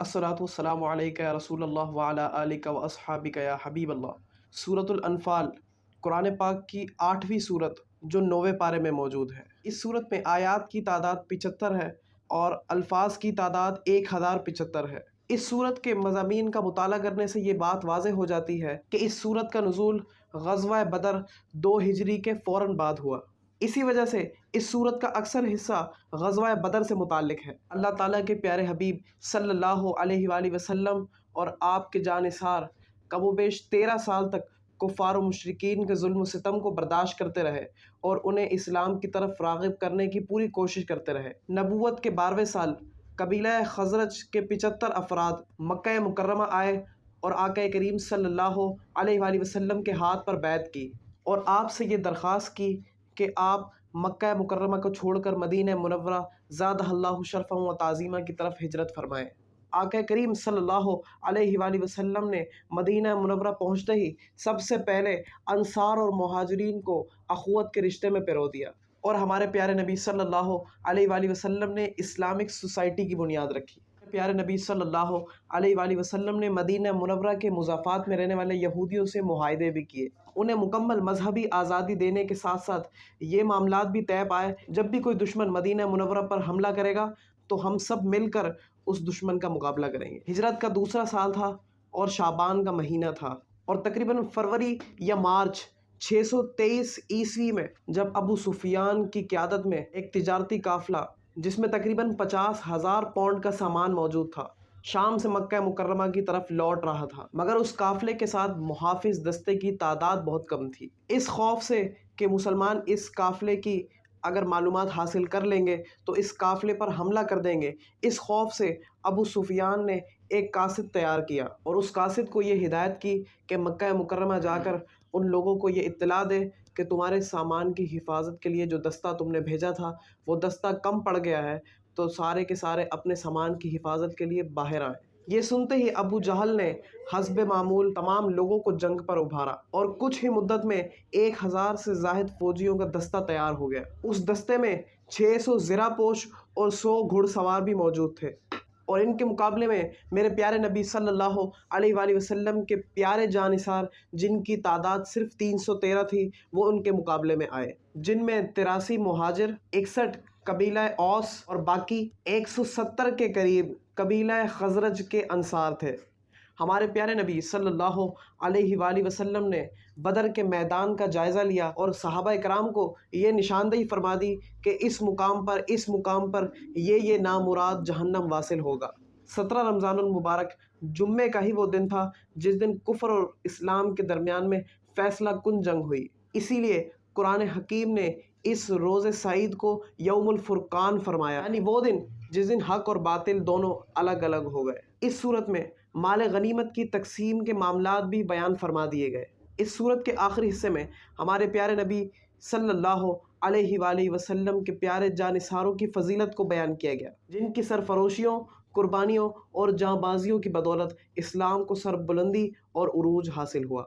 الصلاۃ والسلام علیکہ یا رسول اللہ وعلی آلک و اصحابک یا حبیب اللہ۔ سورۃ الانفال قرآن پاک کی 8ویں سورت جو 9ویں پارے میں موجود ہے۔ اس سورت میں آیات کی تعداد 75 ہے اور الفاظ کی تعداد 1075 ہے۔ اس سورت کے مضامین کا مطالعہ کرنے سے یہ بات واضح ہو جاتی ہے کہ اس سورت کا نزول غزوہ بدر 2 ہجری کے فوراً بعد ہوا۔ اسی وجہ سے اس سورت کا اکثر حصہ غزوہ بدر سے متعلق ہے۔ اللہ تعالیٰ کے پیارے حبیب صلی اللہ علیہ وآلہ وسلم اور آپ کے جانثار کم و بیش 13 سال تک کفار و مشرکین کے ظلم و ستم کو برداشت کرتے رہے اور انہیں اسلام کی طرف راغب کرنے کی پوری کوشش کرتے رہے۔ نبوت کے 12ویں سال قبیلہ خزرج کے 75 افراد مکہ مکرمہ آئے اور آقا کریم صلی اللہ علیہ وآلہ وسلم کے ہاتھ پر بیعت کی اور آپ سے یہ درخواست کی کہ آپ مکہ مکرمہ کو چھوڑ کر مدینہ منورہ زادہ اللہ شرفا و تعظیمہ کی طرف ہجرت فرمائیں۔ آقا کریم صلی اللہ علیہ وآلہ وسلم نے مدینہ منورہ پہنچتے ہی سب سے پہلے انصار اور مہاجرین کو اخوت کے رشتے میں پرو دیا اور ہمارے پیارے نبی صلی اللہ علیہ وآلہ وسلم نے اسلامک سوسائٹی کی بنیاد رکھی۔ پیارے نبی صلی اللہ علیہ وآلہ وسلم نے مدینہ منورہ کے مضافات میں رہنے والے یہودیوں سے معاہدے بھی کیے، انہیں مکمل مذہبی آزادی دینے کے ساتھ ساتھ یہ معاملات بھی طے پائے جب بھی کوئی دشمن مدینہ منورہ پر حملہ کرے گا تو ہم سب مل کر اس دشمن کا مقابلہ کریں گے۔ ہجرت کا دوسرا سال تھا اور شعبان کا مہینہ تھا اور تقریباً فروری یا مارچ 623 عیسوی میں جب ابو سفیان کی قیادت میں ایک تجارتی قافلہ جس میں تقریباً 50,000 پاؤنڈ کا سامان موجود تھا شام سے مکہ مکرمہ کی طرف لوٹ رہا تھا، مگر اس قافلے کے ساتھ محافظ دستے کی تعداد بہت کم تھی۔ اس خوف سے کہ مسلمان اس قافلے کی اگر معلومات حاصل کر لیں گے تو اس قافلے پر حملہ کر دیں گے، اس خوف سے ابو سفیان نے ایک قاصد تیار کیا اور اس قاصد کو یہ ہدایت کی کہ مکہ مکرمہ جا کر ان لوگوں کو یہ اطلاع دے کہ تمہارے سامان کی حفاظت کے لیے جو دستہ تم نے بھیجا تھا وہ دستہ کم پڑ گیا ہے، تو سارے کے سارے اپنے سامان کی حفاظت کے لیے باہر آئیں۔ یہ سنتے ہی ابو جہل نے حسب معمول تمام لوگوں کو جنگ پر ابھارا اور کچھ ہی مدت میں 1000 سے زائد فوجیوں کا دستہ تیار ہو گیا۔ اس دستے میں 600 زرہ پوش اور 100 گھڑ سوار بھی موجود تھے اور ان کے مقابلے میں میرے پیارے نبی صلی اللہ علیہ وآلہ وسلم کے پیارے جانثار جن کی تعداد صرف 313 تھی وہ ان کے مقابلے میں آئے، جن میں 83 مہاجر، 61 قبیلہ اوس اور باقی 170 کے قریب قبیلہ خزرج کے انصار تھے۔ ہمارے پیارے نبی صلی اللہ علیہ وآلہ وسلم نے بدر کے میدان کا جائزہ لیا اور صحابہ کرام کو یہ نشاندہی فرما دی کہ اس مقام پر یہ نامراد جہنم واصل ہوگا۔ 17 رمضان المبارک جمعے کا ہی وہ دن تھا جس دن کفر اور اسلام کے درمیان میں فیصلہ کن جنگ ہوئی، اسی لیے قرآن حکیم نے اس روز سعید کو یوم الفرقان فرمایا، یعنی وہ دن جس دن حق اور باطل دونوں الگ الگ ہو گئے۔ اس صورت میں مال غنیمت کی تقسیم کے معاملات بھی بیان فرما دیے گئے۔ اس صورت کے آخری حصے میں ہمارے پیارے نبی صلی اللہ علیہ وآلہ وسلم کے پیارے جانثاروں کی فضیلت کو بیان کیا گیا، جن کی سرفروشیوں، قربانیوں اور جاں بازیوں کی بدولت اسلام کو سربلندی اور عروج حاصل ہوا۔